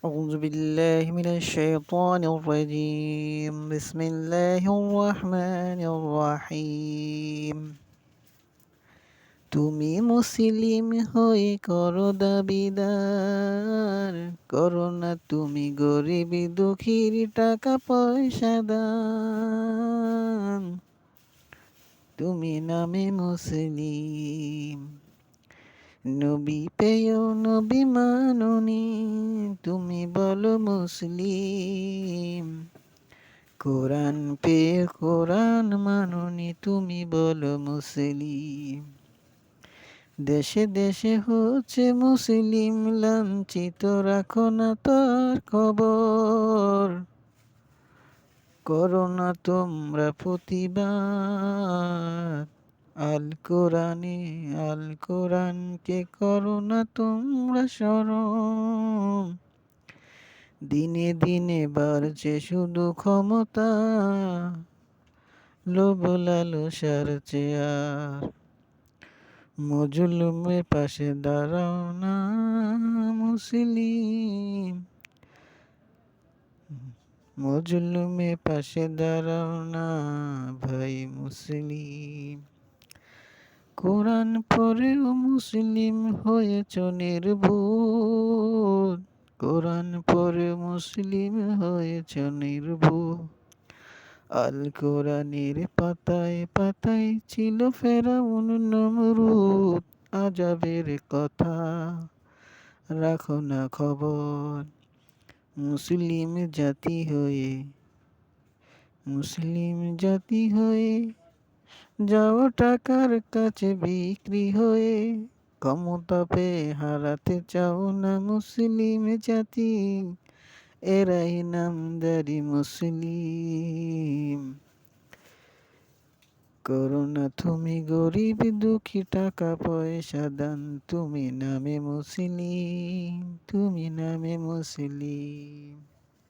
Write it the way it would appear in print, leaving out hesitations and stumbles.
أعوذ بالله من الشيطان الرجيم بسم الله الرحمن الرحيم তুমি মুসলিম হয়ে করো দাবিদার করো না তুমি গরিব দুঃখীর টাকা পয়সা দান তুমি নামে মুসলিম নবী পেয় নবী মাননি তুমি বলো মুসলিম কোরআন পেয়ে কোরআন মাননি তুমি বলো মুসলিম দেশে দেশে হচ্ছে মুসলিম লাঞ্ছিত রাখো না তার খবর করো না তোমরা প্রতিবাদ আল কোরআনকে করো না তোমরা স্মরণ দিনে দিনে বাড়ছে শুধু ক্ষমতা লোভ লালসার চেয়ার মজলুমের পাশে দাঁড়াও না মুসলিম মজলুমের পাশে দাঁড়াও না ভাই মুসলিম কোরআন পড়েও মুসলিম হয়েছ নির্ভুল কোরআন পড়ে মুসলিম হয়েছ নির্ভুল আল কোরআনের পাতায় পাতায় ছিল ফেরাউন নমরুদ আজাবের কথা রাখো না খবর মুসলিম জাতি হয়ে মুসলিম জাতি হয়ে যাও টাকার কাছে বিক্রি হয়ে ক্ষমতা পেয়ে হারাতে চাও না মুসলিম জাতি এরাই নামদারি মুসলিম করোনা তুমি গরিব দুঃখী টাকা পয়সা দান তুমি নামে মুসলিম তুমি নামে মুসলিম